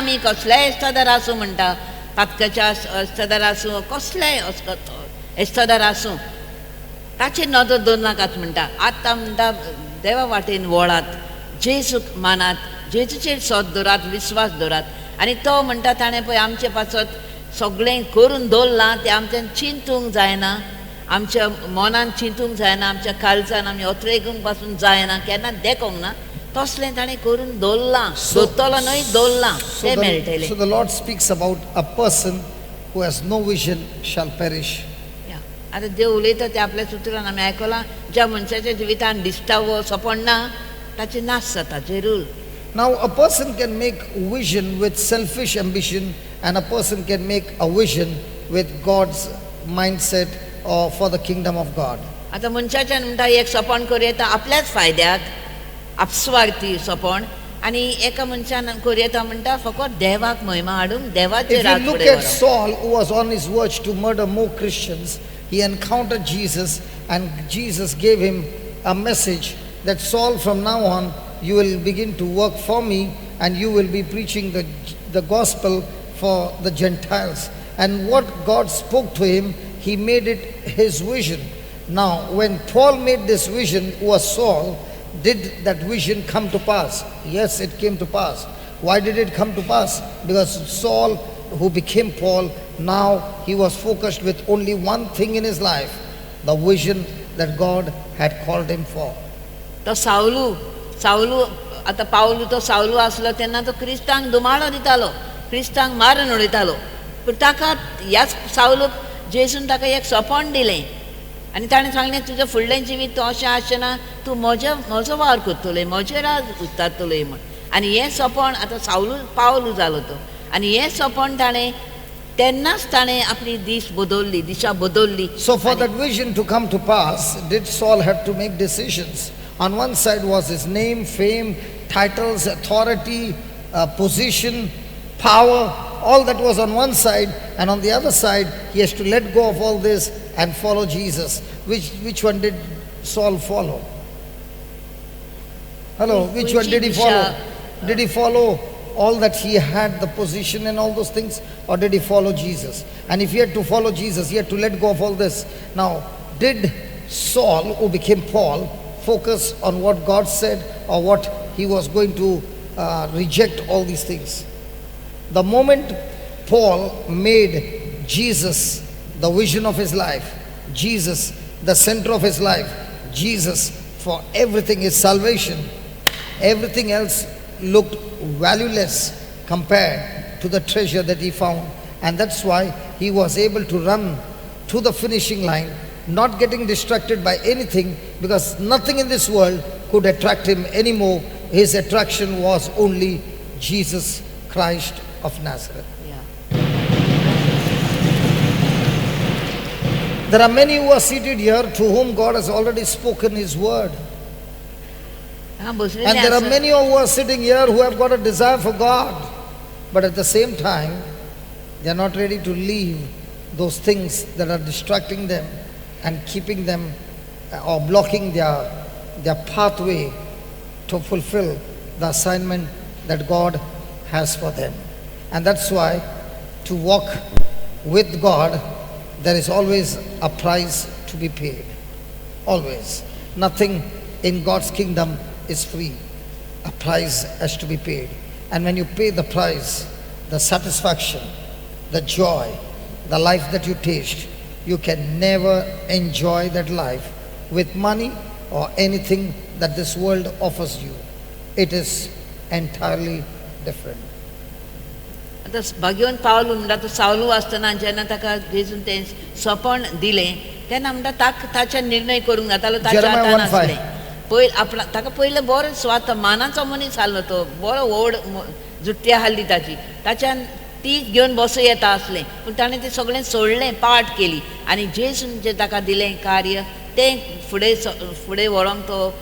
आमी कसलेय इस्तदार आसूं म्हणटा, पातकाच्या इस्तदार आसूं, कसलेय इस्तदार आसूं, ताचेर नदर दवरनाकात म्हणटा. आतां म्हणटा देवा वाटेन वळात, जेजूक मानात, जेजूचेर सोद दवरात, विस्वास दवरात. आनी तो म्हणटा ताणें पळय आमचे पासत सगळें करून दवरलां तें आमच्यान चिंतूंक जायना, आमच्या मनान चिंतूंक जायना, आमच्या काळजान आमी ओतरेकूंक पासून जायना, केन्ना देखूंक ना, तसलें ताणें करून दवरलां, दोतलो न्हय दवरलां, तें मेळटलें. So the Lord speaks about a person who has no vision shall perish. आतां देव उलयता तें आपल्या सुत्रान आमी आयकलां, ज्या मनशाच्या जिवितान दिश्टावो सपन ना ताचे नाश जाता, जरूर. Now a person can make vision with selfish ambition, and a person can make a vision with God's mindset or for the kingdom of God. आतां मनशाच्यान म्हणटा एक सपन करूं येता आपल्याच फायद्याक, आपस्वार्थी सपन, आनी एका मनशान करूं येता म्हणटा फकत देवाक महिमा हाडूंक, देवाचेर If you look at Saul, who was on his verge to murder more Christians, he encountered Jesus, and Jesus gave him a message that Saul, from now on you will begin to work for me, and you will be preaching the gospel for the Gentiles. And what God spoke to him, he made it his vision. Now when Paul made this vision, who was Saul, did that vision come to pass? Yes, it came to pass. Why did it come to pass? Because Saul, who became Paul, now he was focused with only one thing in his life, the vision that God had called him for. तो सावलू आतां पावलू तो सावलू आसलो तेन्ना तो क्रिस्तांक दुमाळो दितालो, क्रिस्तांक मारून उडयतालो. पूण ताका ह्याच सावलूक जेजून ताका एक सपन दिलें, आनी ताणें सांगलें तुजें फुडलें जिवीत तूं अशें आसचेना, तूं म्हजो वावर करतलें, म्हजें राज उतारतलें म्हण. आनी हें सपन आतां सावलू पावलू जालो तो, आनी हें सपन ताणें तेन्नाच ताणें आपली दिशा बदलली. So for that vision to come to pass, did Saul have to make decisions? On one side was his name, fame, titles, authority, position, power, all that was on one side, and on the other side he has to let go of all this and follow Jesus. Which one did Saul follow? Hello, which one did he follow? Did he follow all that he had, the position and all those things, or did he follow Jesus? And if he had to follow Jesus, he had to let go of all this. Now, did Saul, who became Paul, focus on what God said, or what he was going to reject all these things? The moment Paul made Jesus the vision of his life, Jesus the center of his life, Jesus for everything, his salvation, everything else looked valueless compared to the treasure that he found. And that's why he was able to run to the finishing line, not getting distracted by anything, because nothing in this world could attract him anymore. His attraction was only Jesus Christ of Nazareth. There are many who are seated here to whom God has already spoken his word. And there are many who are sitting here who have got a desire for God, but at the same time they are not ready to leave those things that are distracting them and keeping them or blocking their pathway to fulfill the assignment that God has for them. And that's why to walk with God, there is always a price to be paid. Always. Nothing in God's kingdom is free. A price has to be paid. And when you pay the price, the satisfaction, the joy, the life that you taste, you can never enjoy that life with money or anything that this world offers you. It is entirely different. आता भगवान Paulo म्हणटा तो सावलू आसतना जेन्ना ताका जेजून तें सपन दिलें तेन्ना म्हणटा ताच्या निर्णय करूंक जातालो ताच्या हातान आसलें. ताका पयलें बरो स्वार्थ मानाचो मनीस आसलो तो, बरो व्हड जुट्टी आसली ताच्यान ती घेवन बसूं येता आसलें, पूण ताणें तें सगळें सोडलें, पाट केली आनी जेजून जें ताका दिलें कार्य तें फुडें व्हरोंक तो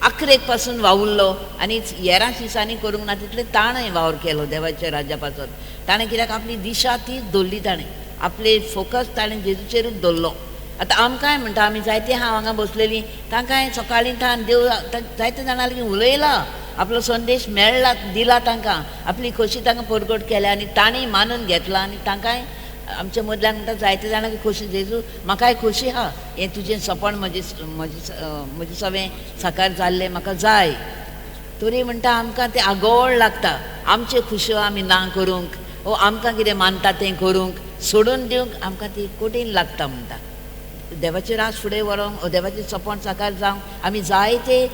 आखरेक पासून वावुरलो आनी हेरां दिसांनी करूंक ना तितलें ताणें वावर केलो देवाच्या राज्या पासून. ताणें कित्याक आपली दिशा ती दवरली, ताणें आपले फोकस ताणें जेजूचेरूच दवरलो. आतां आमकांय म्हणटा आमी जायते हांव हांगा बसलेलीं तांकांय सकाळीं देव जायते जाणां लागीं उलयला आपलो संदेश मेळ्ळा दिला तांकां आपली खोशी तांकां परगट केल्या आनी तांणी मानून घेतला आनी तांकांय आमच्या मदल्यान म्हणटा जायते जाणांक खोशी जेजू म्हाकाय खोशी आहा हें तुजें सपन म्हजें सगळें साकार जाल्लें म्हाका जाय तरी म्हणटा आमकां तें आगोळ लागता आमच्यो खुश्यो आमी ना करूंक वो आमकां कितें मानता तें करूंक सोडून दिवंक आमकां ती कठीण लागता म्हणटा देवाचे रास फुडें व्हरोंक देवाचें सपन साकार जावंक आमी जायते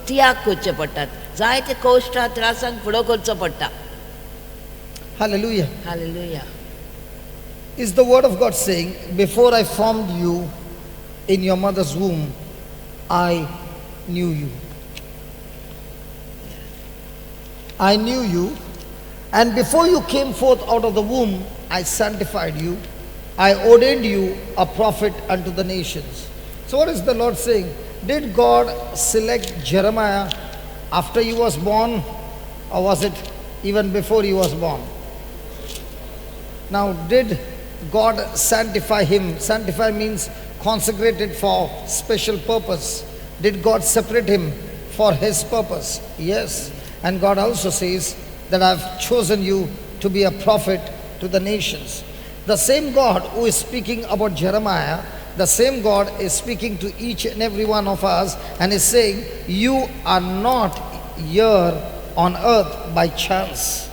तियाग करचे पडटात जायते कश्टां त्रासांक फुडो करचो पडटा Hallelujah. Hallelujah Is the word of God saying, before I formed you in your mother's womb, I knew you. I knew you, and before you came forth out of the womb, I sanctified you. I ordained you a prophet unto the nations. So what is the Lord saying? Did God select Jeremiah after he was born, or was it even before he was born? Now, did God sanctify him? Sanctify means consecrated for special purpose. Did God separate him for his purpose? Yes. And God also says that I've chosen you to be a prophet to the nations. The same God who is speaking about Jeremiah, the same God is speaking to each and every one of us and is saying, you are not here on earth by chance.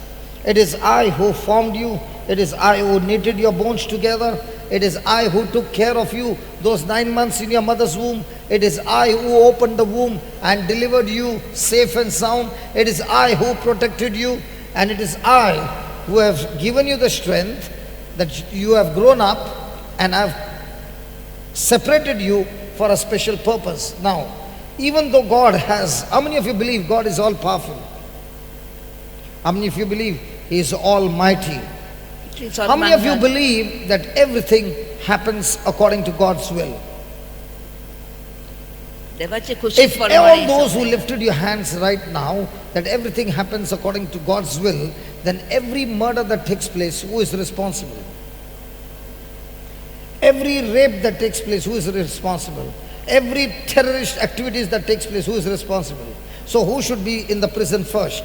It is I who formed you. It is I who knitted your bones together. It is I who took care of you those 9 months in your mother's womb. It is I who opened the womb and delivered you safe and sound. It is I who protected you, and it is I who have given you the strength that you have grown up and have separated you for a special purpose. Now, even though God has, how many of you believe God is all powerful? How many of you believe He is almighty? How many of you believe that everything happens according to God's will? If all those who lifted your hands right now, that everything happens according to God's will, then every murder that takes place, who is responsible? Every rape that takes place, who is responsible? Every terrorist activities that takes place, who is responsible? So who should be in the prison first?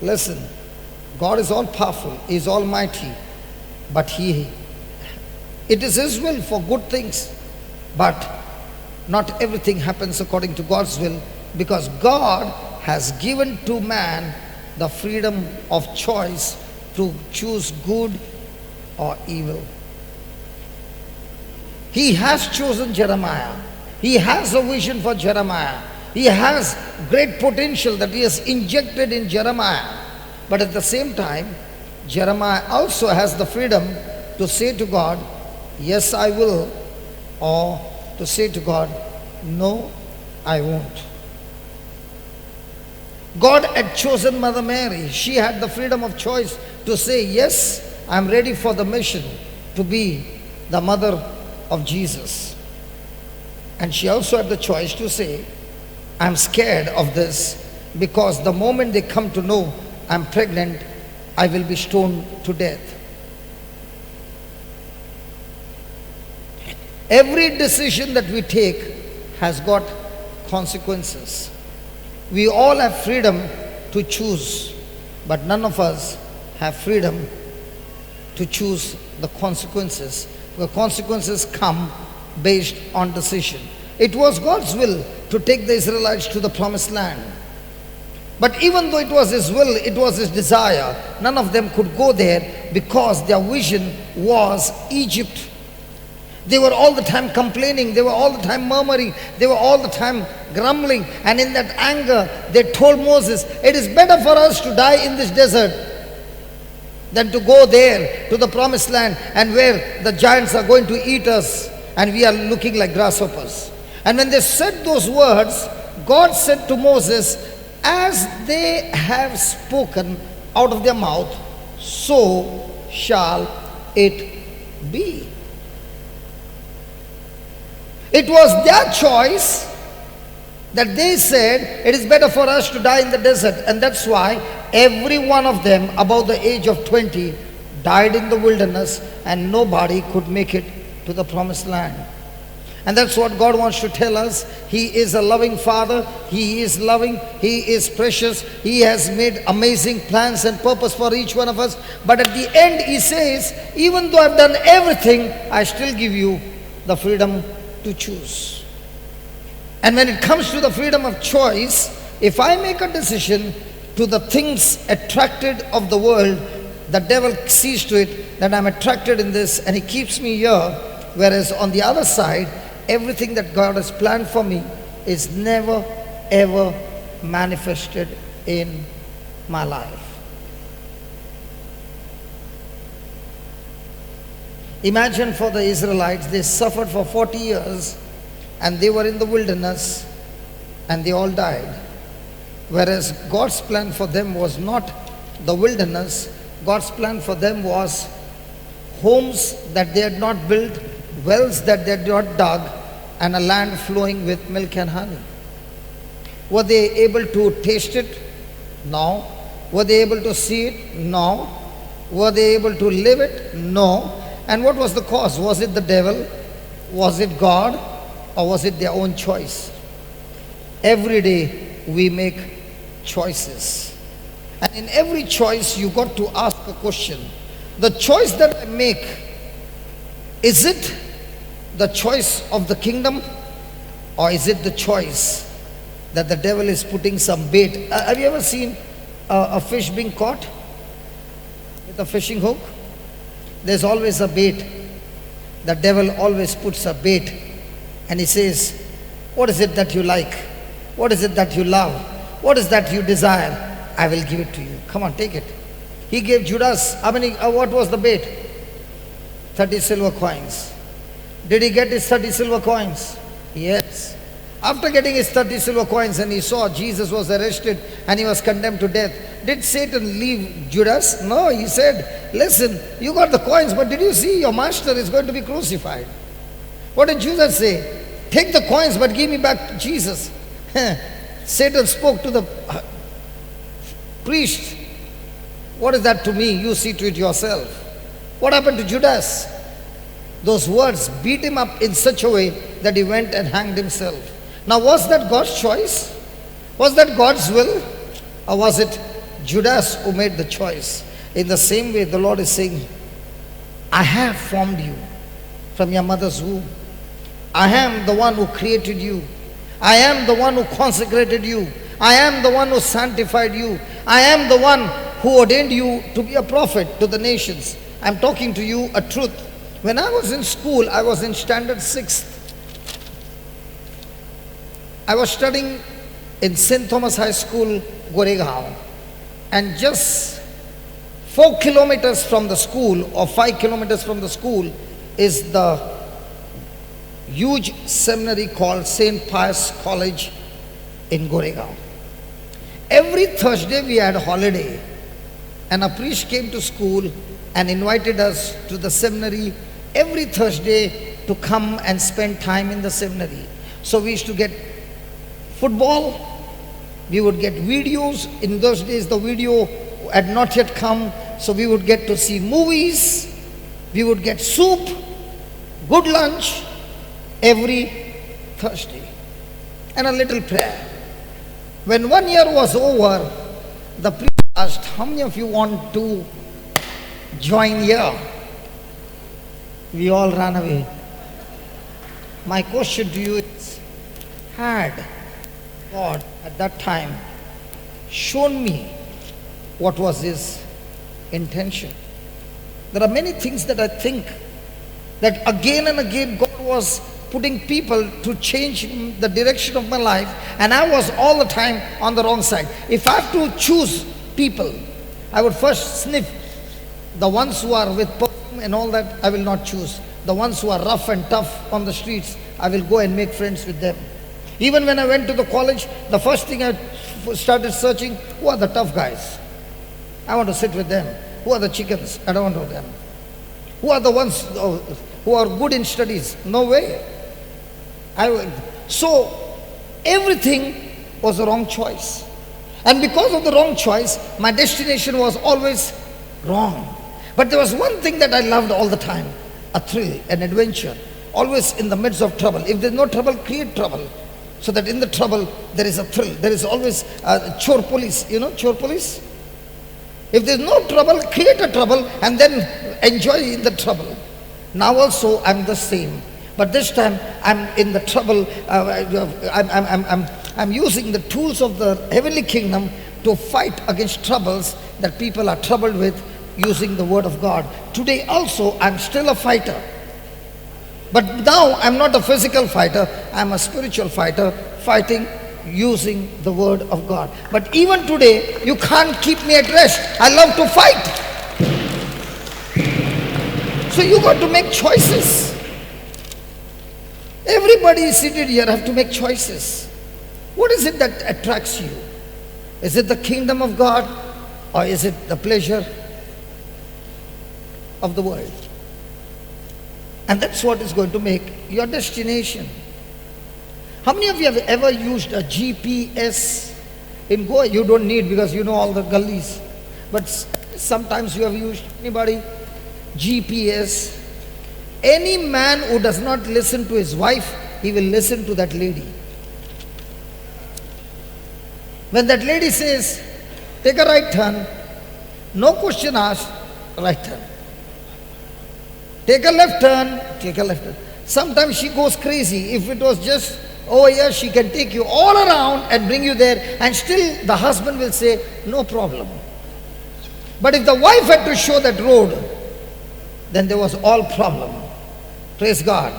Listen, God is all powerful, He is almighty, but it is His will for good things, but not everything happens according to God's will, because God has given to man the freedom of choice to choose good or evil. He has chosen Jeremiah. He has a vision for Jeremiah. He has great potential that He has injected in Jeremiah. But at the same time, Jeremiah also has the freedom to say to God, yes, I will, or to say to God, no, I won't. God had chosen Mother Mary. She had the freedom of choice to say, yes, I am ready for the mission to be the mother of Jesus. And she also had the choice to say, I'm scared of this, because the moment they come to know I'm pregnant, I will be stoned to death. Every decision that we take has got consequences. We all have freedom to choose, but none of us have freedom to choose the consequences. The consequences come based on decision. It was God's will to take the Israelites to the promised land. But even though it was His will, it was His desire, none of them could go there because their vision was Egypt. They were all the time complaining, they were all the time murmuring, they were all the time grumbling, and in that anger they told Moses, it is better for us to die in this desert than to go there to the promised land and where the giants are going to eat us and we are looking like grasshoppers. And when they said those words, God said to Moses, as they have spoken out of their mouth, so shall it be. It was their choice that they said, it is better for us to die in the desert. And that's why every one of them above the age of 20 died in the wilderness, and nobody could make it to the promised land. And that's what God wants to tell us. He is a loving Father. He is loving. He is precious. He has made amazing plans and purpose for each one of us. But at the end, He says, even though I've done everything, I still give you the freedom to choose. And when it comes to the freedom of choice, if I make a decision to the things attracted of the world, the devil sees to it that I'm attracted in this and he keeps me here. Whereas on the other side, everything that God has planned for me is never ever manifested in my life. Imagine for the Israelites, they suffered for 40 years and they were in the wilderness and they all died. Whereas God's plan for them was not the wilderness, God's plan for them was homes that they had not built, wells that they had not dug, and a land flowing with milk and honey. Were they able to taste it? No. Were they able to see it? No. Were they able to live it? No. And what was the cause? Was it the devil? Was it God? Or was it their own choice? Every day we make choices. And in every choice you got to ask a question. The choice that I make, is it the choice of the kingdom, or is it the choice that the devil is putting some bait? Have you ever seen a fish being caught with a fishing hook? There's always a bait. The devil always puts a bait and he says, what is it that you like? What is it that you love? What is that you desire? I will give it to you. Come on, take it. He gave Judas, what was the bait? 30 silver coins. Did he get his 30 silver coins? Yes. After getting his 30 silver coins and he saw Jesus was arrested and he was condemned to death, did Satan leave Judas? No, he said, listen, you got the coins, but did you see your master is going to be crucified? What did Judas say? Take the coins, but give me back Jesus. Satan spoke to the priest. What is that to me? You see to it yourself. What happened to Judas? Those words beat him up in such a way that he went and hanged himself. Now, was that God's choice? Was that God's will? Or was it Judas who made the choice? In the same way, the Lord is saying, I have formed you from your mother's womb. I am the one who created you. I am the one who consecrated you. I am the one who sanctified you. I am the one who ordained you to be a prophet to the nations. I'm talking to you a truth. When I was in school, I was in standard 6th. I was studying in St. Thomas High School, Goregaon. And just 4 kilometers from the school or 5 kilometers from the school is the huge seminary called St. Pius College in Goregaon. Every Thursday we had a holiday and a priest came to school and invited us to the seminary every Thursday to come and spend time in the seminary. So we used to get football, we would get videos. In those days the video had not yet come, so we would get to see movies, we would get soup, good lunch every Thursday, and a little prayer. When 1 year was over, the priest asked, how many of you want to join here? We all ran away. My question to you is, had God at that time shown me what was His intention? There are many things that I think that again and again God was putting people to change the direction of my life, and I was all the time on the wrong side. If I have to choose people, I would first sniff. The ones who are with perfume and all that, I will not choose. The ones who are rough and tough on the streets, I will go and make friends with them. Even when I went to the college, the first thing I started searching, who are the tough guys? I want to sit with them. Who are the chickens? I don't want them. Who are the ones who are good in studies? No way. So everything was a wrong choice. And because of the wrong choice, my destination was always wrong. But there was one thing that I loved all the time, a thrill, an adventure. always in the midst of trouble. If there's no trouble, create trouble. So that in the trouble, there is a thrill. There is always a chore police. You know, chore police? If there's no trouble, create a trouble and then enjoy in the trouble. Now also, I'm the same. But this time, I'm in the trouble. I'm using the tools of the heavenly kingdom to fight against troubles that people are troubled with using the word of God. Today also, I'm still a fighter. But now, I'm not a physical fighter. I'm a spiritual fighter, fighting using the word of God. But even today, you can't keep me at rest. I love to fight. So you got to make choices. Everybody seated here have to make choices. What is it that attracts you? Is it the kingdom of God, or is it the pleasure of the world? And that's what is going to make your destination. How many of you have ever used a GPS? In Goa, you don't need, because you know all the gullies. But sometimes you have used, anybody? GPS. Any man who does not listen to his wife, he will listen to that lady. When that lady says, take a right turn, no question asked, right turn. Take a left turn, take a left turn. Sometimes she goes crazy. If it was just over here, she can take you all around and bring you there, and still the husband will say, no problem. But if the wife had to show that road, then there was all problem. Praise God.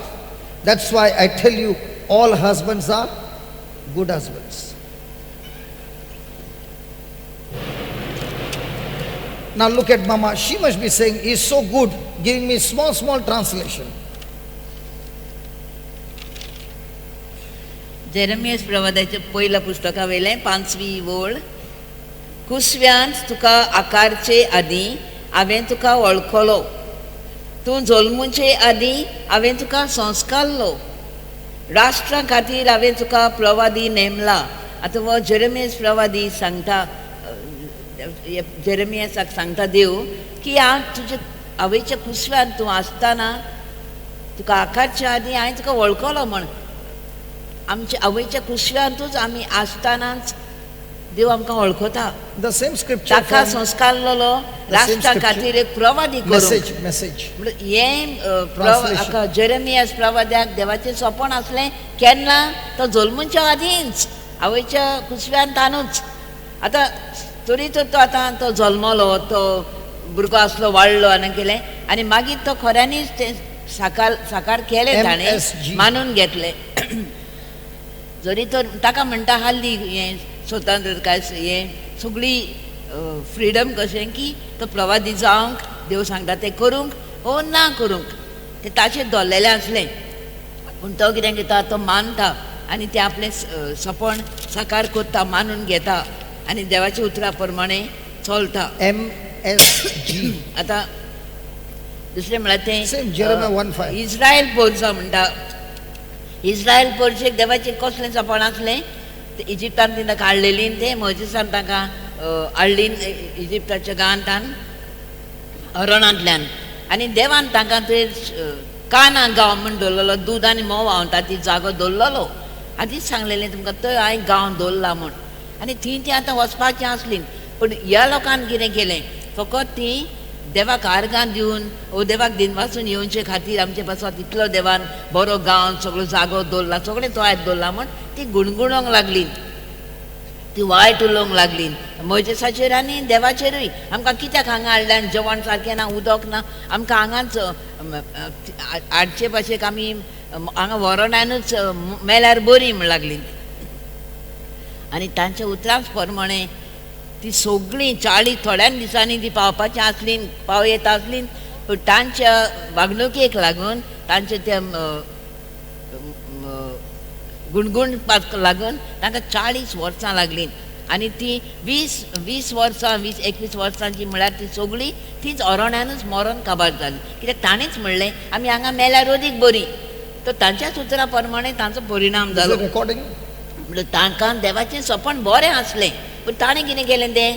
That's why I tell you, all husbands are good husbands. Now look at Mama. She must be saying, he's so good, giving me small translation. जेरेमियास प्रवादाचे पहिल्या पुस्तका वयलें 5वी ओळ. कुसव्यांत तुका आकारचे आदी हांवें तुका वळखलो, तूं जल्मुचे आदी हांवें तुका संस्कारलो, राष्ट्रा खातीर हांवें तुका प्रवादी नेमला. आतां हो जेरेमियास प्रवादी सांगता, जेरेमियासाक सांगता देव की हांव तुजे आवयच्या कुसव्यांत तूं आसतना तुका आकारच्या आदी हांवें तुका वळखलो म्हण. आमच्या आवयच्या कुसव्यांतूच आमी आसतनाच देव आमकां वळखता. The same scripture. ताका संस्कारलो राष्ट्रा खातीर एक प्रवादी करूंक. Message. हे जेरेमियास प्रवाद्याक देवाचें सपन आसलें केन्ना? तो जल्मुच्या आदींच आवयच्या कुसव्यान तांदूच. आतां तरी तर तो आतां तो जल्मलो, तो भुरगो आसलो, वाडलो आनी केलें, आनी मागीर तो खऱ्यांनीच तें साकार केलें, ताणें मानून घेतलें. जरी तर ताका म्हणटा हाल्ली हें स्वतंत्रताय हें सगळी फ्रिडम कशें की तो प्रवादी जावंक देव सांगता तें करूंक वो ना करूंक तें ताचेर दवरलेलें आसलें. पूण तो कितें करता, तो मानता आनी तें आपलें सपन साकार करता, मानून घेता आनी देवाच्या उतरा प्रमाणे चलता. MSG. आतां दुसरें म्हळ्यार तें इस्रायल पोरसा म्हणटा. इस्रायल पोरशेक देवाचें कसलें सपन आसलें? इजिप्तान तिका काडलेली, ते मोजेसान ताका हाडली इजिप्ताच्या गांवांतल्यान, अरणांतल्यान, आनी देवान तांकां थंय काना गांव म्हण दवरलेलो, दूद आनी मोव व्हांवता ती जागो दवरलेलो. आदींच सांगलेलें तुमकां, थंय हांवें गांव दवरला म्हूण. आनी थंय ती आतां वचपाची आसली. पूण ह्या लोकांन कितें केलें, फकत ती देवाक आर्गां दिवन वो देवाक दिनवासून येवचे खातीर आमचे पासत इतलो देवान बरो गांव सगळो जागो दवरला, सगळें तो आयज दवरला म्हूण ती गुणगुणोंक लागली, ती वायट उलोवंक लागली मोजेसाचेर आनी देवाचेरूय. आमकां कित्याक हांगा हाडल्या, जेवण सारकें ना, उदक ना, आमकां हांगाच हाडचे भाशेक आमी हांगा व्हरोनानूच मेल्यार बरी म्हण लागली. आनी तांच्या उतरांच प्रमाणे ती सगळीं 40 थोड्याच दिसांनी ती पावपाची आसली, पाव येता आसली. पूण तांच्या वागणुकेक लागून, तांचे त्या गुणगुणपाक लागून तांकां 40 वर्सां लागलीं. आनी ती 20 वर्सां, 20-21 वर्सांची म्हळ्यार ती सगळीं तीच अरोण्यानूच मरण काबार जाली. कित्याक ताणेंच म्हणलें आमी हांगा मेल्यार अदीक बरी. तर तांच्याच उतरा प्रमाणे तांचो परिणाम जालो. म्हणजे तांकां देवाचें सपन बरें आसलें, पूण ताणें कितें केलें, तें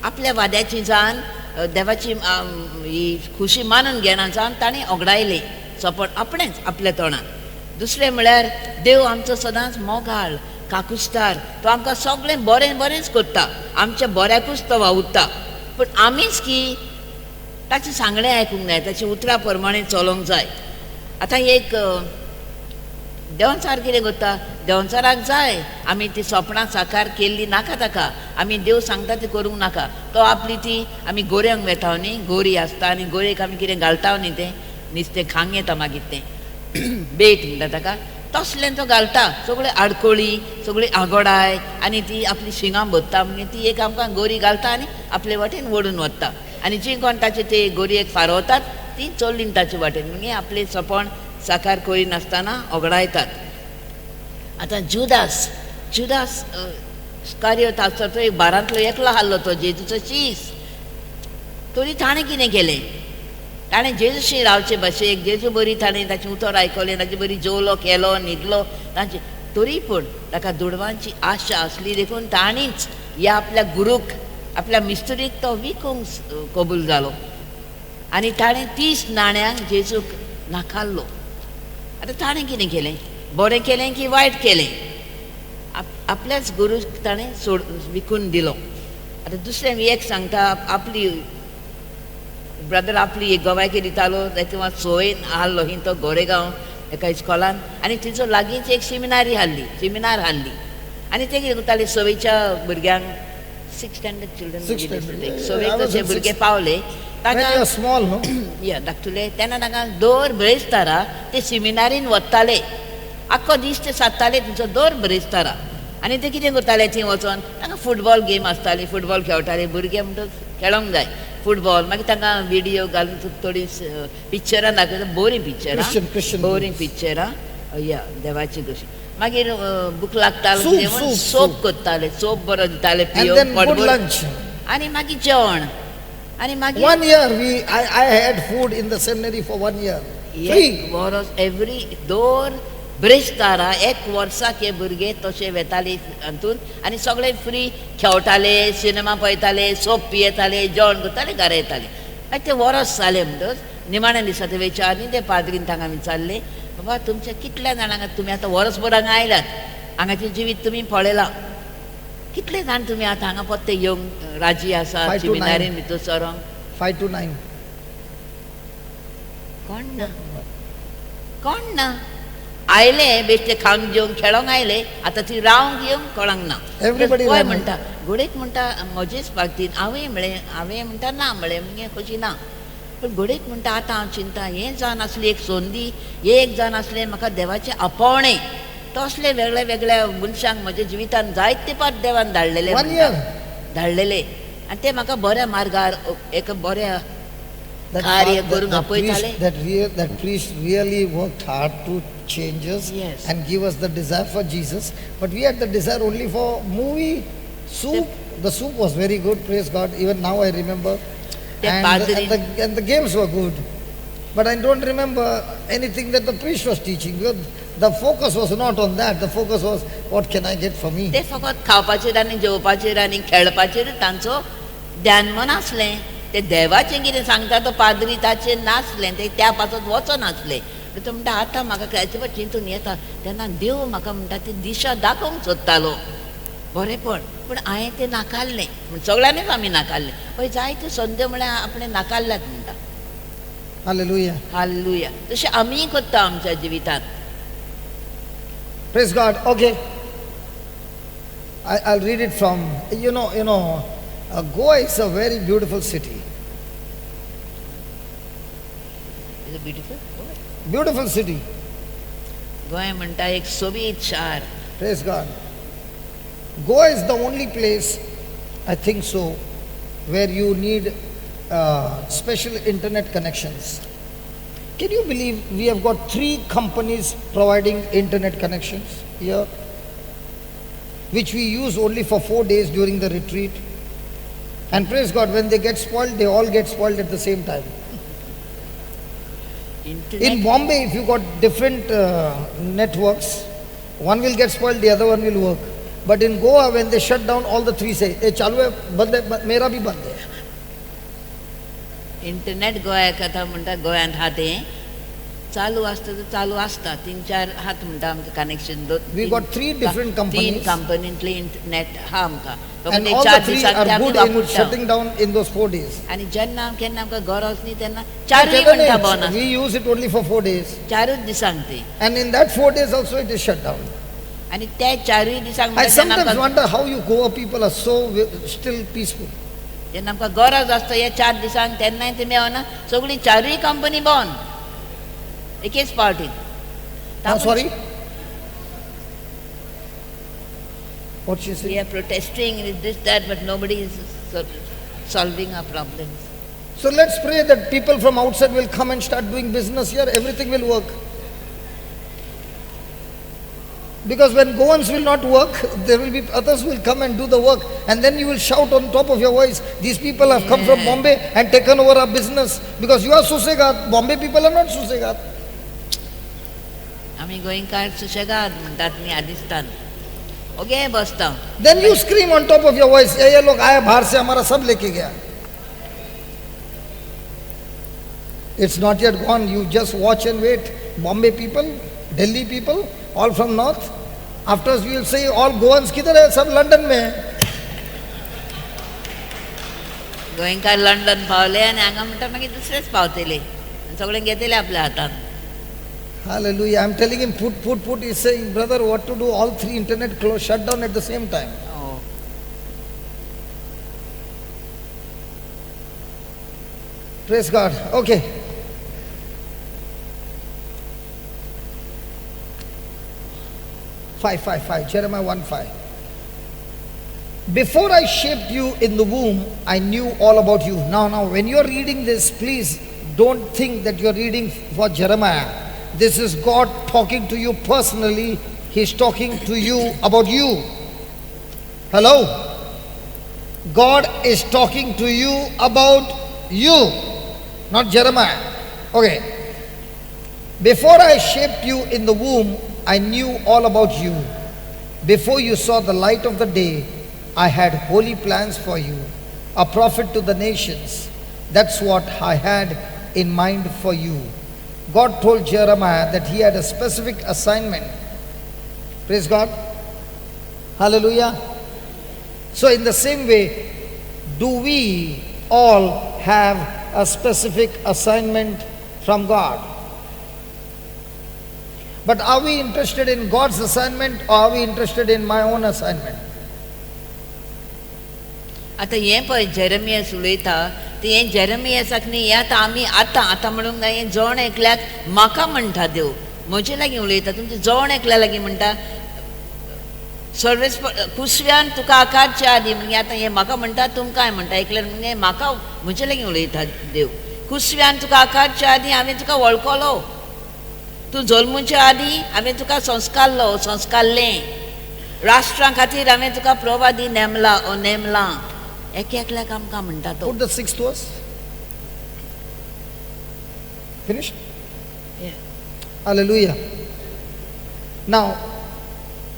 आपल्या वाद्याची जावन देवाची ही खुशी मानून घेना जावन ताणें ओगडायलें. सोपण आपणेच आपल्या तोंडान. दुसरें म्हळ्यार देव आमचो सदांच मोगाळ काकुस्तार, तो आमकां सगळें बरें बरेंच करता, आमच्या बऱ्याकूच तो वावुरता. पूण आमीच की ताचें सांगणें आयकूंक जाय, ताच्या उतरा प्रमाणे चलोंक जाय. आतां एक देंवचार कितें करता, देंवचाराक जाय आमी ती सपनां साकार केल्ली नाका ताका, आमी देव सांगता ती करूंक नाका. तो आपली ती आमी गोरयांक वेता न्ही, गोरी आसता आनी गोरयेक आमी कितें घालता न्ही, तें नुस्तें खांग येता मागीर तें बेट म्हणटा ताका, तसलें तो घालता. सगळें आडकोळी, सगळी आगोडाय आनी ती आपली शिंगां भरता म्हणजे ती एक आमकां गोरी घालता आनी आपले वाटेन ओडून वता. आनी जी कोण ताचे ते गोरयेक फारोवतात ती चोल्लीन ताचे वाटेन म्हणजे आपलें सपन साकार करिनासतना ओगडायतात. आतां जुदास जुदास कार्योत आसता तो एक बारांतलो एकलो आहलो तो जेजूचो चीस. तरी ताणें कितें केलें, ताणें जेजूशी रावचे भाशेक जेजू बरी ताणें ताचें उतर आयकलें, ताची बरी जेवलो केलो न्हिदलो तांचे. तरी पूण ताका दुडवांची आशा आसली देखून ताणीच ह्या आपल्या गुरूक आपल्या मिस्त्रीक तो विकूंक कबूल जालो आनी ताणें 30 नाण्यांक जेजूक नाकारलो. आतां ताणें कितें केलें, बरें केलें की वायट केलें, आपल्याच गुरूक ताणें विकून दिलो. आतां दुसरें एक सांगता, आपली ब्रदर आपली एक गोवायकी दितालो, तेव्हा सोयेन आहलो ही तो गोरेगांव एका इस्कॉलान आनी तिचो लागींच एक सेमिनार हाडली आनी ते कितें करताले सवेच्या भुरग्यांक 6th standard चिल्ड्रन सवेक तशे भुरगे पावले ताका स्मॉल न्हू या धाकटुले तेन्ना ताका दर ब्रेस्तारा ते सेमिनारीन वताले, आख्खो दीस ते सादताले तिचो दर ब्रेस्तारा. आनी ते कितें करताले थंय वचोन तांकां फुटबॉल गेम आसताली, फुटबॉल खेळटाले भुरगे म्हणटा खेळोंक जाय फुटबॉल. मागीर तांकां व्हिडियो घालून थोडी पिक्चरां दाखयता, बोरींग पिक्चरां या देवाची कशी. मागीर भूक लागतालो सोप करताले, सोप बरो दिताले आनी मागीर जेवण. आनी मागीर 1 year I had food in the seminary for 1 year. एक वर्स एवरी दर ब्रेस्तारा एक वर्साक हे भुरगे तशे वेताले हातून आनी सगळे फ्री खेळटाले, सिनेमा पळयताले, सोप पियेताले, जेवण करताले, घरा येताले. मागीर ते वर्स जालें म्हणटच निमाण्या दिसा ते वेचारनी ते पाद्रीन तांकां विचारलें, बाबा तुमच्या कितल्या जाणांक तुमी आतां वर्सभर हांगा आयल्यात, हांगाचें जिवीत तुमी पळयलां, कितले जाण तुमी आतां हांगा पत्ते येवंक राजी आसा सेमिनारीन भितर सरोंक? 5 to 9. कोण ना आयले बेश्टे खांक जेवंक खेळोंक आयले, आतां ती रावंक येवंक कळंक ना. गोंय म्हणटा घोडेक म्हणटा म्हजेच पार्टीन हांवें म्हणटा ना म्हळें म्हणजे कशी ना. पूण घोडेक म्हणटा आतां हांव चिंता हें जावन आसली एक संदी, एक जावन आसलें म्हाका देवाचें आपोवणें, तसले वेगळ्या वेगळ्या मनशांक म्हज्या जिवितान जायते पाट देवान धाडलेले आनी ते म्हाका बऱ्या मार्गार एक बऱ्या कार्य करूंक आपयताले. That priest really worked hard to change us and give us the desire for Jesus, but we had the desire only for movie, soup. The soup was very good, praise God, even now I remember, and the games were good, but I don't remember anything that the priest was teaching, because the focus was not on that. The focus was what can I get for me. ते फकत खावपाचेर आनी जेवपाचेर आनी खेळपाचेर तांचो ध्यान मन आसलें. ते देवाचें कितें सांगता तो पाद्री ताचेर नासलें, ते त्या पासत वचनासलें. तो म्हणटा आतां म्हाका खेळचे फाट चिंतून येता तेन्ना देव म्हाका म्हणटा ती दिशा दाखोवंक सोदतालो बरेंपण, पूण हांवें तें नाकारलें. सगळ्यांनीच आमी नाकारलें. पळय जायत्यो संद्यो म्हळ्यार आपणें नाकारल्यात म्हणटा. Hallelujah. हालेलुया. तशें आमीय करता आमच्या जिवितांत. Praise God. Okay, I'll read it from, you know, Goa is a very beautiful city. Is it beautiful? Beautiful city. Goa म्हणटा एक सोबीत शार. Praise God. Goa is the only place, I think so, where you need special internet connections. Can you believe we have got 3 companies providing internet connections here, which we use only for 4 days during the retreat? And praise God, when they get spoiled, they all get spoiled at the same time. In Bombay, if you got different networks, one will get spoiled, the other one will work. But in Goa, when they shut down, all the 3 say, "Hey, chalu hai, band hai, mera bhi band hai." Internet गोंयाक आतां म्हणटा गोंयांत आहा तें चालू आसता 3-4 हात म्हणटा आमचे connection We got 3 different companies. 3 कंपनींतली इंटरनेट हा आमकां And all the 3 are good in shutting down in those 4 days. आनी जेन्ना केन्ना आमकां गरज न्ही तेन्ना 4 म्हणटा बोना We use it only for 4 days. 4 दिसांक ते And in that 4 days also it is shut down. आनी त्या 4 दिसांक I sometimes wonder how you Goa people are so still peaceful. जेन्ना आमकां गरज आसता हे 4 दिसांक तेन्नाय ते मेळना सगळी 4 कंपनी बंद एकेच पार्टीक I'm sorry. What she said? We are protesting with this, that, but nobody is solving our problems. So let's pray that people from outside will come and start doing business here. Everything will work. Because when Goans will not work, there will be others who will come and do the work. And then you will shout on top of your voice, these people have come from Bombay and taken over our business. Because you are Susegat. Bombay people are not Susegat. आम्ही गोंयकार सुशेगाद म्हणटात न्ही आदिस्तान ओगे बसता Then you scream on top of your voice, ये लोग आए बाहर से हमारा सब लेके गया. It's not yet gone. You just watch and wait. Bombay people, Delhi people, all from north. Afterwards we will say all Goans किधर है? सब लंदन में है. गोंयकार लंडन पावले आनी हांगा म्हणटा मागीर दुसरेच पावतले सगळे घेतले आपल्या हातान. Hallelujah. I'm telling him, put. He's saying, brother, what to do? All 3 internet shut down at the same time. Oh. Praise God. Okay. Five. Jeremiah 1:5. Before I shaped you in the womb, I knew all about you. Now, when you're reading this, please don't think that you're reading for Jeremiah. This is God talking to you personally. He's talking to you about you. Hello? God is talking to you about you, not Jeremiah. Okay. Before I shaped you in the womb, I knew all about you. Before you saw the light of the day, I had holy plans for you, a prophet to the nations. That's what I had in mind for you. God told Jeremiah that he had a specific assignment. Praise God. Hallelujah. So in the same way, do we all have a specific assignment from God? But are we interested in God's assignment or are we interested in my own assignment? आता हे पळय जेरेमियास उलयता ते हे जेरेमियासाक न्ही हे आतां आमी आतां म्हणूंक जाय हें जण एकल्याक म्हाका म्हणटा देव म्हजे लागीं उलयता तुमचे जण एकल्या लागीं म्हणटा सर्वेस कुसव्यान तुका आकारच्या आदी म्हणजे आतां हे म्हाका म्हणटा तुमकांय म्हणटा एकल्यार म्हणजे म्हाका म्हजे लागीं उलयता देव कुसव्यान तुका आकारच्या आदी हांवें तुका वळखलो तूं जल्मुच्या आदी हांवें तुका संस्कारलें राष्ट्रां खातीर हांवें तुका प्रवादी नेमलां एकल्याक आमकां म्हणटा तो. Put the 6th verse. Finished? Yeah. Hallelujah. Now,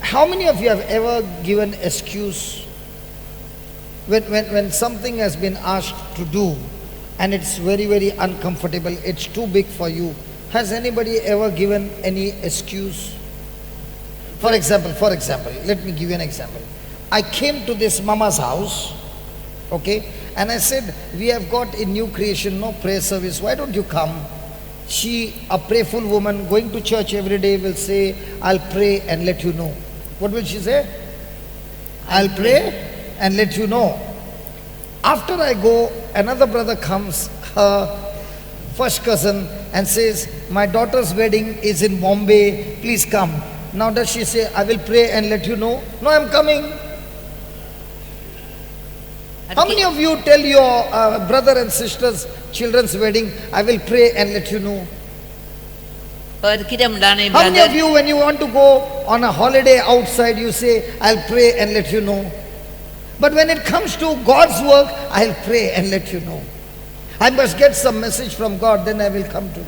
how many of you have ever given excuse when something has been asked to do and it's very, very uncomfortable, it's too big for you? Has anybody ever given any excuse? For example, let me give you an example. I came to this mama's house, okay, and I said, we have got a new creation, no prayer service, why don't you come? She, a prayerful woman, going to church every day, will say, I'll pray and let you know. What will she say? I'll pray and let you know. After I go, another brother comes, her first cousin, and says, my daughter's wedding is in Bombay, please come. Now does she say, I will pray and let you know? No, I'm coming. How many of you tell your brother and sister's children's wedding, I will pray and let you know? How many of you, when you want to go on a holiday outside, you say, I'll pray and let you know? But when it comes to God's work, I'll pray and let you know. I must get some message from God, then I will come to you.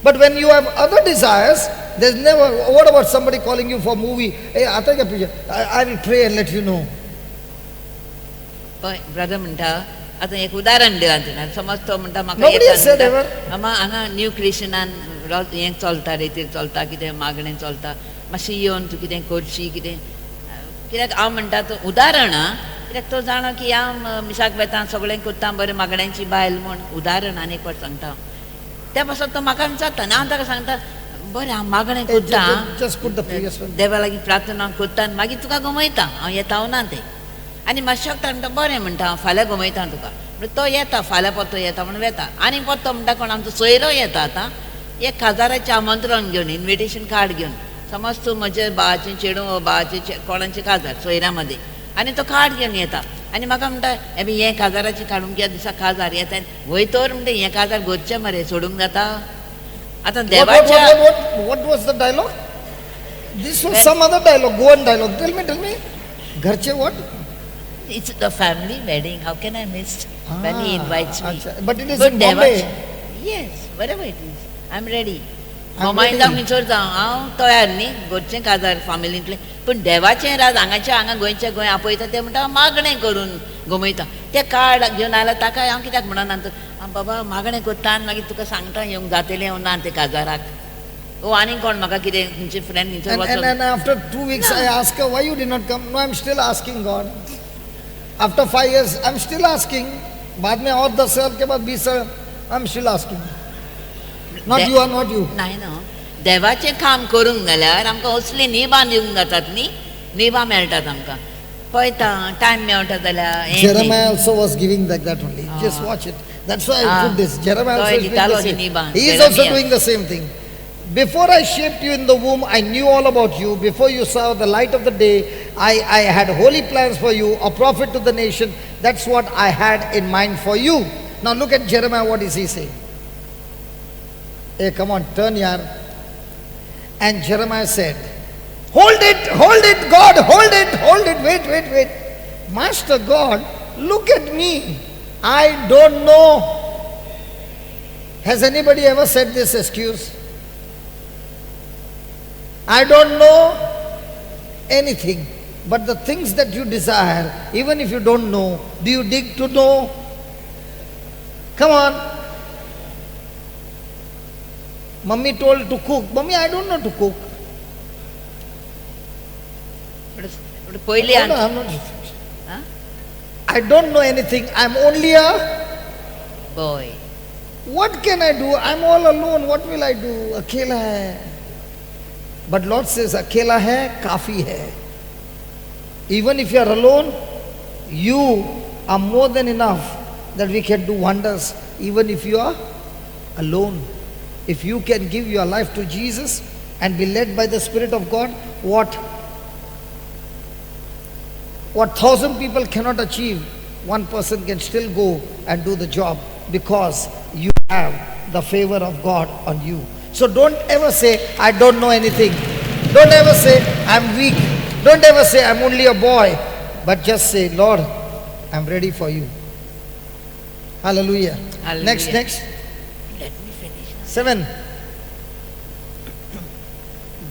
But when you have other desires, there's never, what about somebody calling you for a movie? Hey, I will pray and let you know. Brother म्हणटा आतां एक उदाहरण दिवं समज तो म्हणटा म्हाका Nobody has said ever. हांगा न्यू क्रिएशनान हें चलता रेतीर चलता कितें मागणें चलता मातशी येवन तूं कितें करशी कितें कित्याक हांव म्हणटा तो उदाहरण आं कित्याक तो जाणो की हांव मिसाक बेतां सगळें करता बरें मागण्यांची बायल म्हूण उदाहरण आनी एक फावट सांगता हांव त्या पासून तो म्हाका विचारता आनी हांव ताका सांगता बरें हांव मागणें करता देवा लागीं प्रार्थना करता आनी मागीर तुका गमयता हांव येता ना तें आनी मातशें वखदां म्हणटा बरें म्हणटा हांव फाल्यां गमयता तुका म्हणजे तो येता फाल्यां परतो येता म्हणून येता आनी परतो म्हणटा कोण आमचो सोयरो येता आतां 1000 आमंत्रण घेवन इन्विटेशन कार्ड घेवन समज तूं म्हजे भावाचें चेडूं भावाचें कोणाचें काजार सोयऱ्या मदें आनी तो कार्ड घेवन येता आनी म्हाका म्हणटा हे बी 1000 काडूंक ह्या दिसा काजार येता वयतर म्हणटा हें काजार घरचें मरे सोडूंक जाता आतां देवाच्या what was the dialogue? This was some other dialogue, Goan dialogue. Tell me. Gharche what? It's the family wedding. How can I miss when he invites me? But it is in Bombay. Yes, wherever it is. I'm ready. मोमायन जावं खंयसर जावं हांव तयार न्ही घरचें काजार फामिलींतलें पूण देवाचें राज हांगा गोंयचें गोंय आपयता तें म्हणटा मागणें करून गमयता तें कार्ड घेवन आयल्यार ताका हांव कित्याक म्हणना बाबा मागणें करता आनी मागीर तुका सांगता येवंक जातलें ओ ना तें काजाराक आनी कोण म्हाका कितें खंयचे फ्रेंड खंयसर and after 2 weeks I ask her why you did not come. No, I'm still asking God. After 5 years I'm still asking. बाद में और 10 साल के बाद 20 साल I'm still asking. Not you. नाही ना देवाचें काम करूंक जाल्यार आमकां असली निबां दिवंक जातात न्ही निबां मेळटात आमकां पळयता टायम मेळटा जाल्यार Jeremiah also was giving like that only. Just watch it. That's why I put this. Jeremiah also is doing the same. He is also doing the same thing. Before I shaped you in the womb, I knew all about you. Before you saw the light of the day, I had holy plans for you, a prophet to the nation. That's what I had in mind for you. Now look at Jeremiah, what is he saying? Hey, come on, turn here. And Jeremiah said, hold it, God, hold it, wait. Master God, look at me. I don't know. Has anybody ever said this excuse? I don't know anything. But the things that you desire, even if you don't know, do you dig to know? Come on. Mummy told to cook. Mummy, I don't know to cook. I don't know anything. I'm only a boy. What can I do? I'm all alone. What will I do? Akela hai. But Lord says, Akela hai, kafi hai. Even if you are alone, you are more than enough that we can do wonders. Even if you are alone. If you can give your life to Jesus and be led by the Spirit of God, what 1,000 people cannot achieve, one person can still go and do the job because you have the favor of God on you. So don't ever say, I don't know anything. Don't ever say, I'm weak. Don't ever say, I'm only a boy. But just say, Lord, I'm ready for you. Hallelujah. Hallelujah. Next. 7.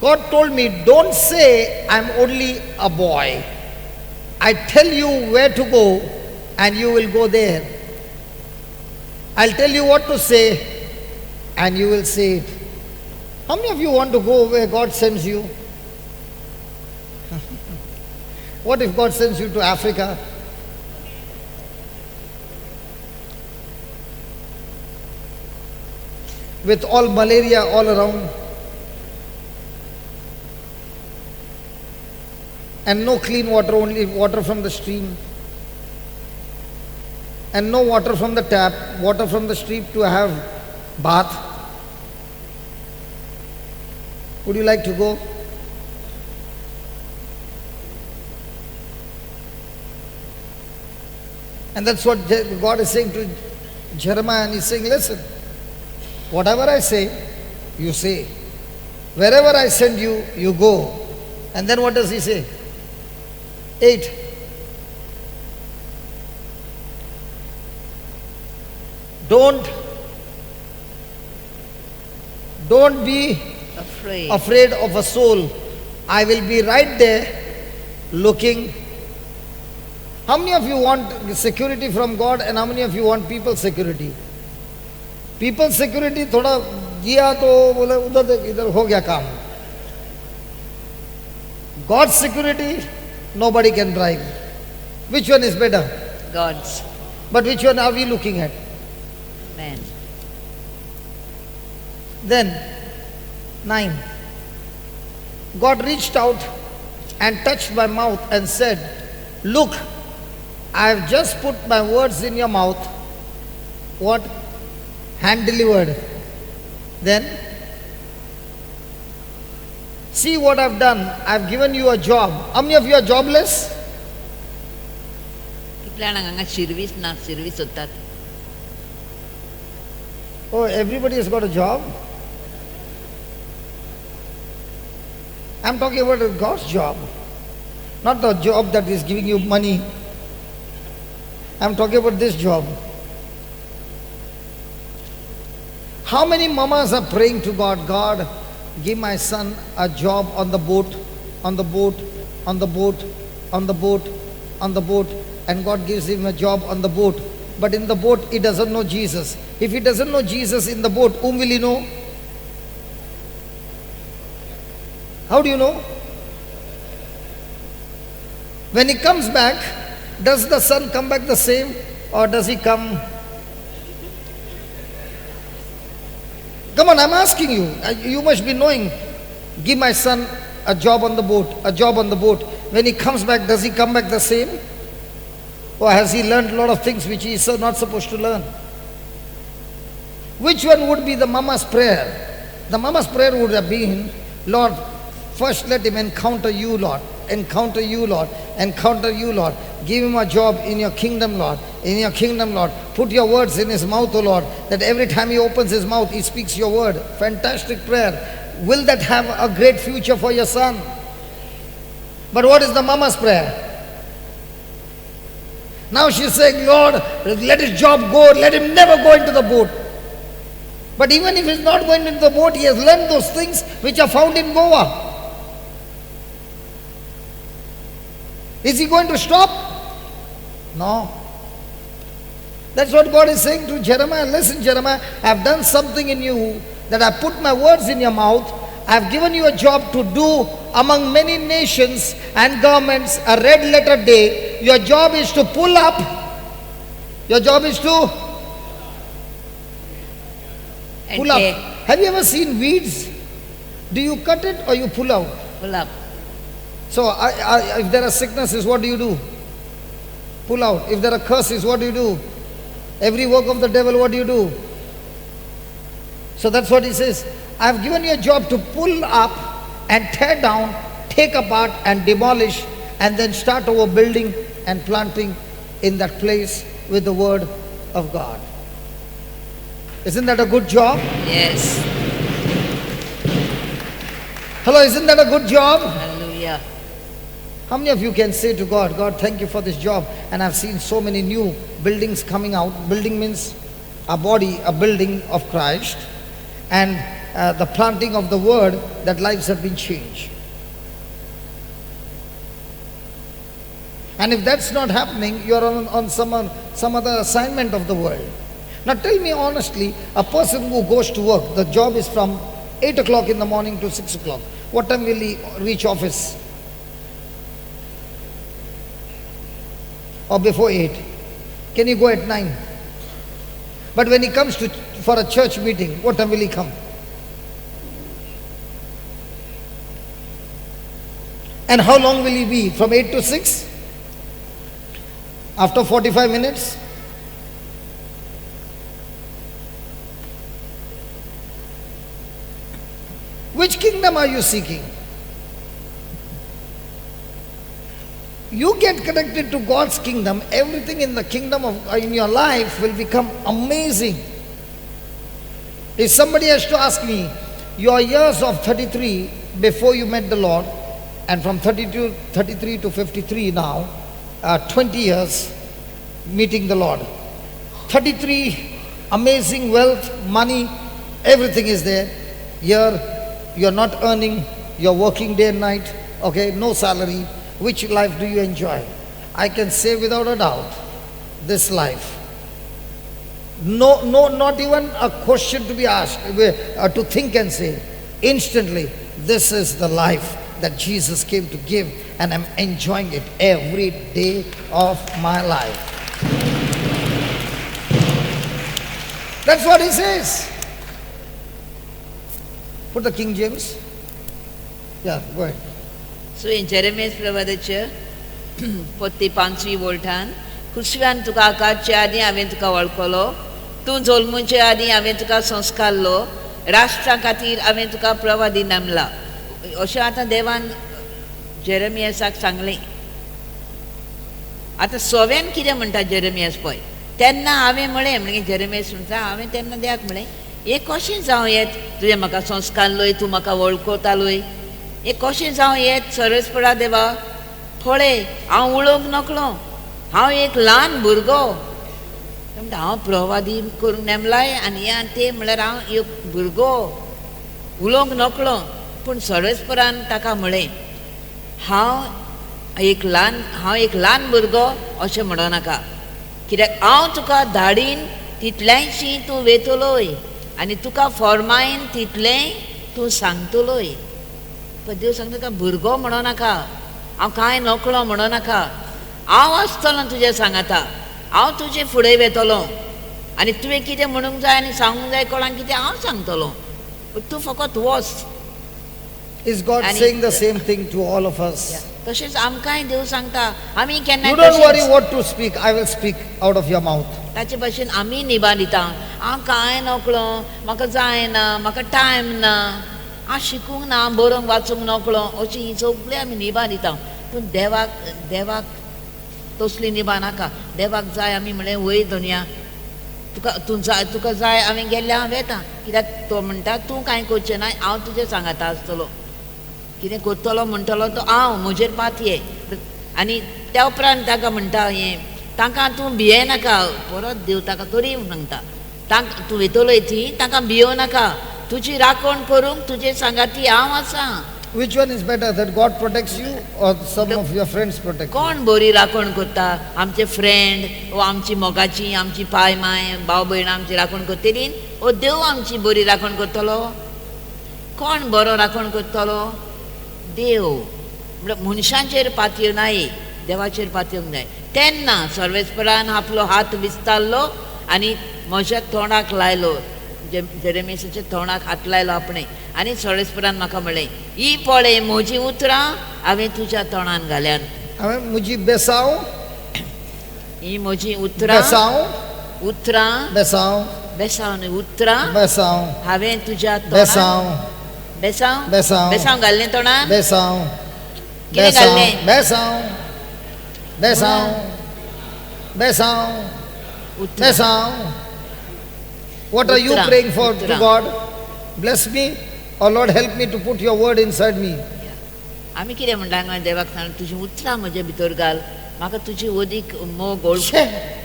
God told me, don't say I'm only a boy. I tell you where to go and you will go there. I'll tell you what to say and you will say it. How many of you want to go where God sends you? What if God sends you to Africa? With all malaria all around and no clean water, only water from the stream and no water from the tap, water from the stream to have bath. Would you like to go? And that's what God is saying to Jeremiah, and he's saying, listen, whatever I say, you say. Wherever I send you, you go. And then what does he say? 8. Don't be afraid of a soul. I will be right there looking. How many of you want security from God and how many of you want people security? People security thoda दिया तो बोले उधर देख इधर हो गया काम. God's security, nobody can bribe. Which one is better? God's. But which one are we looking at? Man. Then, 9. God reached out and touched my mouth and said, look, I have just put my words in your mouth. What? Hand delivered. Then, see what I've done. I've given you a job. How many of you are jobless? Service होतात. Oh, everybody has got a job. I'm talking about God's job, not the job that is giving you money. I'm talking about this job. How many mamas are praying to God, God, give my son a job on the boat, on the boat, on the boat, on the boat, on the boat, and God gives him a job on the boat. But in the boat, he doesn't know Jesus. If he doesn't know Jesus in the boat, whom will he know? How do you know? When he comes back, does the son come back the same, or does he come? Come on, I'm asking you. You must be knowing. Give my son a job on the boat, a job on the boat. When he comes back, does he come back the same? Or has he learned a lot of things which he is not supposed to learn? Which one would be the mama's prayer? The mama's prayer would have been, Lord, first let him encounter you, Lord. Encounter you, Lord. Encounter you, Lord. Give him a job in your kingdom, Lord. In your kingdom, Lord. Put your words in his mouth, O Lord, that every time he opens his mouth, he speaks your word. Fantastic prayer. Will that have a great future for your son? But what is the mama's prayer? Now she's saying, Lord, let his job go. Let him never go into the boat. But even if he's not going into the boat, he has learned those things which are found in Goa. Is he going to stop? No. That's what God is saying to Jeremiah. Listen, Jeremiah, I have done something in you, that I put my words in your mouth. I have given you a job to do among many nations and governments, a red letter day. Your job is to pull up. Your job is to pull up. Have you ever seen weeds? Do you cut it or you pull out? Pull up. So if there are sicknesses, what do you do? Pull out. If there are curses, what do you do? Every work of the devil, what do you do? So that's what he says. I have given you a job to pull up and tear down, take apart and demolish, and then start over building and planting in that place with the word of God. Isn't that a good job? Yes. Hello, isn't that a good job? Hallelujah. How many of you can say to God, God, thank you for this job? And I've seen so many new buildings coming out. Building means a body, a building of Christ, and the planting of the word, that lives have been changed. And if that's not happening, you're on some other assignment of the world. Now tell me honestly, a person who goes to work, the job is from 8 o'clock in the morning to 6 o'clock. What time will he reach office? Or before 8? Can he go at 9? But when he comes for a church meeting, what time will he come? And how long will he be? From 8 to 6? After 45 minutes? Which kingdom are you seeking? You get connected to God's kingdom, everything in the kingdom in your life will become amazing. If somebody has to ask me, your years of 33 before you met the Lord, and from 33 to 53 now, 20 years meeting the Lord. 33, amazing wealth, money, everything is there. Here, you're not earning, you're working day and night, okay, no salary. Which life do you enjoy? I can say without a doubt, this life. No, not even a question to be asked, to think and say. Instantly, this is the life that Jesus came to give, and I'm enjoying it every day of my life. That's what he says. Put the King James. Yeah, go ahead. So in Jeremiah's प्रवादाच्या पोती 5वी वोल्टान कुसव्यान तुका आकारच्या आदी हांवें तुका वळखलो, तूं जल्मुच्या आदी हांवें तुका संस्कारलो, राष्ट्रा खातीर हांवें तुका प्रवादी नेमला. अशें आतां देवान जेरेमियासाक सांगलें. आतां सव्यान कितें म्हणटा जेरेमियास पळय, तेन्ना हांवें म्हळें म्हणजे जेरेमियास म्हणटा हांवें तेन्ना देवाक म्हळें, हें कशें जावं येत, तुवें म्हाका संस्कारलोय, तूं म्हाका वळखतालोय, हें कशें जावं येत सरस्परा देवा. पळय हांव उलोवंक नकळो, हांव एक ल्हान भुरगो, म्हणटा हांव प्रवादी करूंक नेमलाय आनी ते म्हळ्यार हांव एक भुरगो उलोवंक नकळो. पूण सरस्परान ताका म्हळें, हांव एक ल्हान भुरगो अशें म्हणनाका, कित्याक हांव तुका धाडीन तितल्याशी तूं वेतलोय आनी तुका फॉर्मायन तितलें तूं सांगतलोय. पण देव सांगता तुका भुरगो म्हणनाका, हांव कांय नकळो म्हणनाका, हांव आसतलो तुज्या सांगाता, हांव तुजे फुडें वेतलो आनी तुवें कितें म्हणूंक जाय आनी सांगूंक जाय कोणाक कितें हांव सांगतलो, तूं फकत वच. Is God saying the same thing to all of us? तशेंच आमकांय देव सांगता, आमी केन्ना You don't worry what to speak, I will speak out of your mouth. ताचे भाशेन आमी निभा दिता, हांव कांय नकळो, म्हाका जायना, म्हाका टायम ना, हांव शिकूंक ना, बरोवंक वाचूंक नकळो, अशी ही सगळी आमी निभा दिता. पूण देवाक तसली निभा नाका. देवाक जाय आमी म्हळें वय दुनिया, तुका जाय हांवें गेल्ले हांव येता, कित्याक तो म्हणटा तूं कांय करचें ना, हांव तुजें सांगाता आसतलो, कितें करतलो म्हणटलो तो हांव, म्हजेर पात ये. आनी त्या उपरांत ताका म्हणटा हें, तांकां तूं भिये नाका. परत देव ताका तरी सांगता, तूं वेतलोय थी तांकां भियो नाका, तुजी राखण करूंक तुजे सांगाती हांव आसा. Which one is better, that God protects you or some of your friends protect you? कोण बरी राखण करता, आमचे फ्रेंड वा आमची मोगाची, आमची पाय माय भाव भयण आमची राखण करतली, ओ देव आमची बरी राखण करतलो? कोण बरो राखण करतलो? देव. म्हणजे मनशांचेर पातयो नाय, देवाचेर पातयोंक जाय. तेन्ना सर्वेस्परान आपलो हात विस्तारलो आनी म्हज्या तोंडाक लायलो, जेरेमियासाच्या तोंडाक हात लायलो आपणें, आनी सर्वेस्परान म्हाका म्हणलें, ही पळय म्हजी उतरां हांवें तुज्या तोंडान घाल्यात. हांवें म्हजी बेसांव, ही म्हजी उतरां, बेसांव न्हय उतरां हांवें तुज्या तोंडान, बेसांव घाललें तोंडान, कितें घाललें? बेसांव. What are you praying for to God? Bless me, or Lord help me to put your word inside me. आमी कितें म्हणटा देवाक सांग, तुजी उतरां म्हजे भितर घाल, म्हाका तुजी ओदीक मोग ओळख,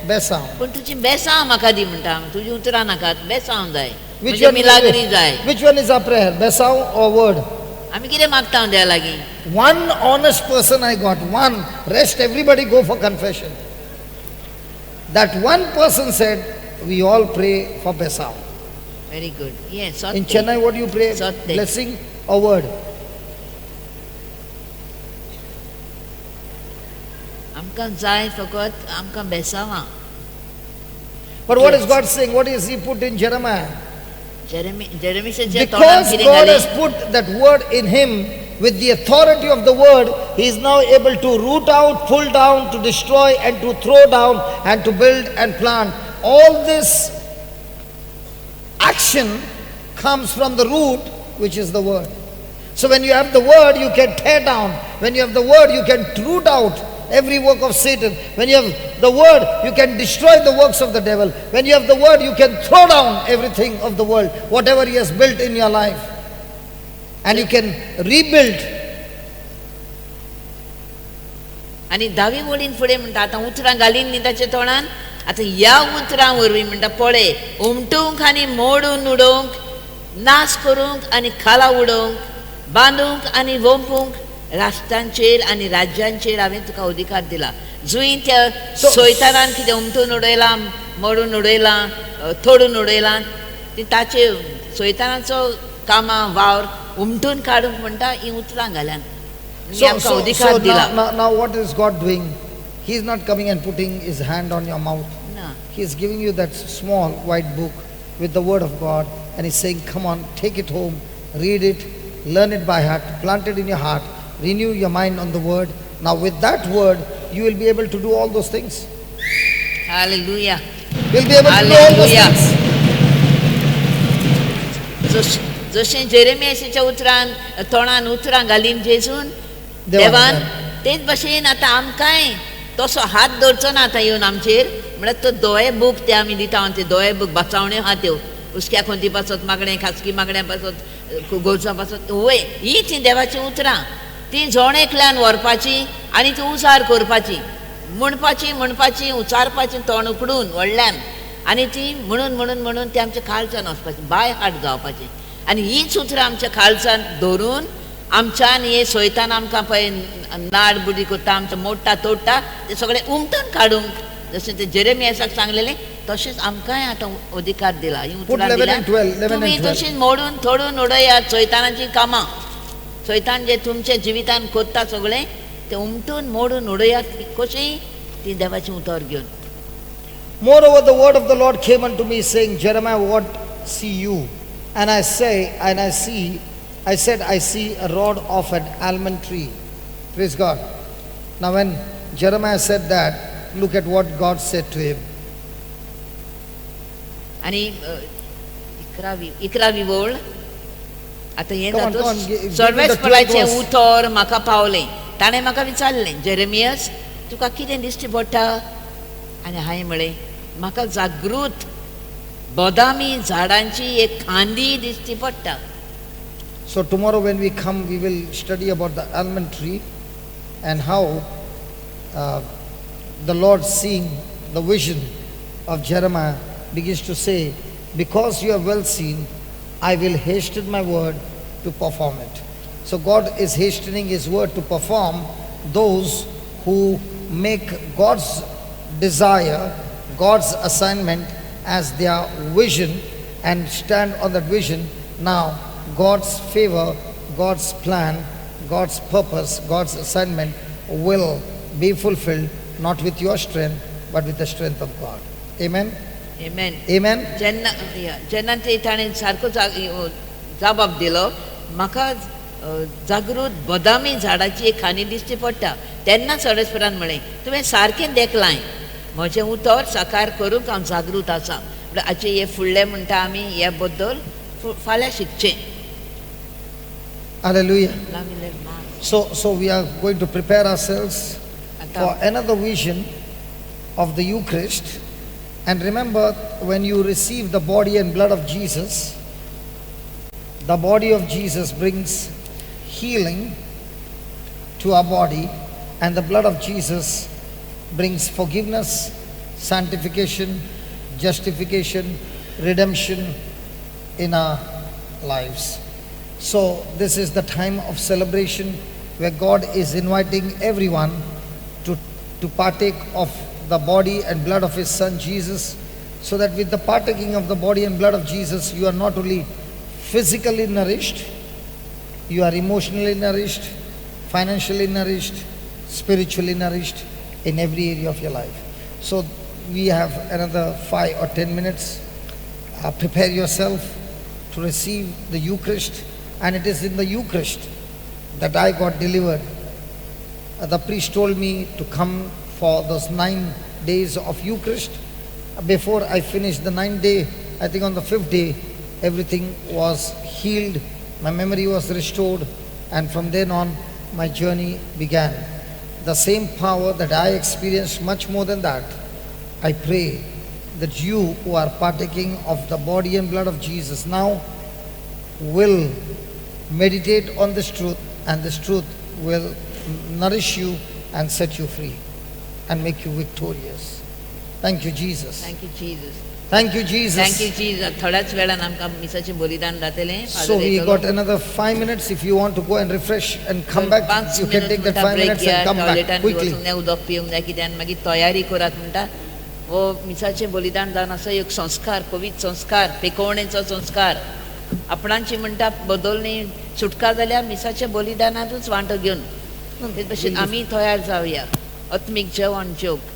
बेसांव. पूण तुजी बेसांव म्हाका दी म्हणटा, तुजी उतरां नाकात, बेसांव जाय, म्हजी मिलाग्री जाय. Which one is our prayer, बेसांव or word? आमी कितें मागता देवा लागीं? One honest person I got, one. Rest everybody go for confession. That one person said, we all pray for besav. Very good. Yes. In Chennai, what do you pray? Blessing or word? आमकां जाय फकत आमकां बेसावा. But what is God saying? What is He put in Jeremiah? Jeremiah, because God has put that word in him, with the authority of the word, he is now able to root out, pull down, to destroy and to throw down and to build and plant. All this action comes from the root, which is the word. So when you have the word, you can tear down. When you have the word, you can root out every work of Satan. When you have the word, you can destroy the works of the devil. When you have the word, you can throw down everything of the world, whatever he has built in your life, and you can rebuild. आणि 10वी ओळीन फुडें म्हणटा आतां उतरां घालीन न्ही ताच्या तोंडान, आतां ह्या उतरां वरवीं म्हणटा पळय, उमटूंक आनी मोडून उडोवंक, नाश करूंक आनी खाला उडोवंक, बांदूंक आनी वंपूंक, राष्ट्रांचेर आनी राज्यांचेर हांवें तुका अधिकार दिला. जुंय त्या सोयतानान कितें उमटून उडयलां, मोडून उडयलां, तोडून उडयलां ती ताचे सैतानाचो कामां वावर उमटून काडूंक म्हणटा ही उतरां घाल्यान आमकां अधिकार दिला. Now what is God doing? He is not coming and putting his hand on your mouth. ना He is giving you that small white book with the word of God and he's saying, come on, take it home, read it, learn it by heart, plant it in your heart, renew your mind on the word. Now with that word, you will be able to do all those things. Hallelujah. You'll be able to do all those things. जशें जेरेमियाच्या उतरान तोंडान उतरां घालीन जेजून देवान तेच भशेन आतां आमकांय तसो हात दवरचो ना आतां येवन आमचेर म्हळ्यार तो दोळे बूक ते आमी दिता ते दोळे बूक बचावण्यो आहा त्यो उस्क्या खोंती पासत मागणें खासगी मागण्या पासत गोरसां पासत वय ही ती देवाची उतरां ती जोणेकल्यान व्हरपाची आनी ती उजार करपाची म्हणपाची उचारपाची तोंड उकडून व्हडल्यान आनी ती म्हणून ती आमच्या खालच्यान वचपाची बाय हार्ट जावपाची आनी हीच उतरां आमच्या खालच्यान दवरून आमच्यान हे सैतान आमकां पळय नाड बुडी करता आमचो मोडटा तोडटा ते सगळें उमटून काडूंक जशें ते जेरेमियासाक सांगलेलें तशेंच आमकांय आतां अधिकार दिला ही उतरां दिल्या तुमी तशींच मोडून तोडून उडयात सैतानाची कामां सैतान जे तुमच्या जिवितान कोत्ता सगळें ते उमटून मोडून उडयात कशीं ती देवाची उतर घेवन. Moreover, the word of the Lord came unto me, saying, Jeremiah, what see you? And I said, I see a rod of an almond tree. Praise God. Now when Jeremiah said that, look at what God said to him. आणि 11वी ओळ आता हे जातो सर्वेस्पराचे उतर म्हाका पावलें ताणें म्हाका विचारलें जेरेमियास तुका कितें दिश्टी पडटा आनी हांवें म्हळें म्हाका जागृत बदामी झाडांची एक खांदी दिश्टी पडटा. So tomorrow when we come, we will study about the almond tree and how the Lord, seeing the vision of Jeremiah, begins to say, because you have well seen, I will hasten my word to perform it. So God is hastening his word to perform those who make God's desire, God's assignment as their vision and stand on that vision. Now God's favor, God's plan, God's purpose, God's assignment will be fulfilled, not with your strength, but with the strength of God. Amen? Amen. Amen? जेन्ना ते ताणें सारको जबाब दिलो म्हाका जागृत बदामी झाडाची एक खांदी दिश्टी पडटा तेन्ना सर्वेस्परान म्हळें तुवें सारकें देखलाय म्हजें उतर साकार करूंक हांव जागृत आसा हाचे हे फुडलें म्हणटा आमी ह्या बद्दल फाल्यां शिकचें. Hallelujah. So we are going to prepare ourselves for another vision of the Eucharist. And remember, when you receive the body and blood of Jesus, the body of Jesus brings healing to our body, and the blood of Jesus brings forgiveness, sanctification, justification, redemption in our lives. So this is the time of celebration where God is inviting everyone to partake of the body and blood of his son Jesus, so that with the partaking of the body and blood of Jesus, you are not only physically nourished, you are emotionally nourished, financially nourished, spiritually nourished in every area of your life. So we have another 5 or 10 minutes. Prepare yourself to receive the Eucharist, and it is in the Eucharist that I got delivered. The priest told me to come for those 9 days of Eucharist. Before I finished the 9th day, I think on the 5th day, everything was healed, my memory was restored, and from then on, my journey began. The same power that I experienced, much more than that, I pray that you who are partaking of the body and blood of Jesus now will meditate on this truth, and this truth will nourish you and set you free and make you victorious. Thank you, Jesus. Thank you, Jesus. Thank you, Jesus. Thank you, Jesus. थोड्याच वेळान आमकां मिसाचें बलिदान जातलें. So we got another 5 minutes. If you want to go and refresh and come back, you can take that 5 minutes and come back quickly. उदक पिवंक जाय कित्याक मागीर तयारी करात म्हणटा हो मिसाचें बलिदान जावन असो एक संस्कार, पवित्र संस्कार, पेकोवणेचो संस्कार आपणांची म्हणटा बदलणी सुटका जाल्यार मिसाच्या बलिदानातूच वांटो घेवन ते भशेन आमी तयार जावया आत्मीक जेवण जेवंक.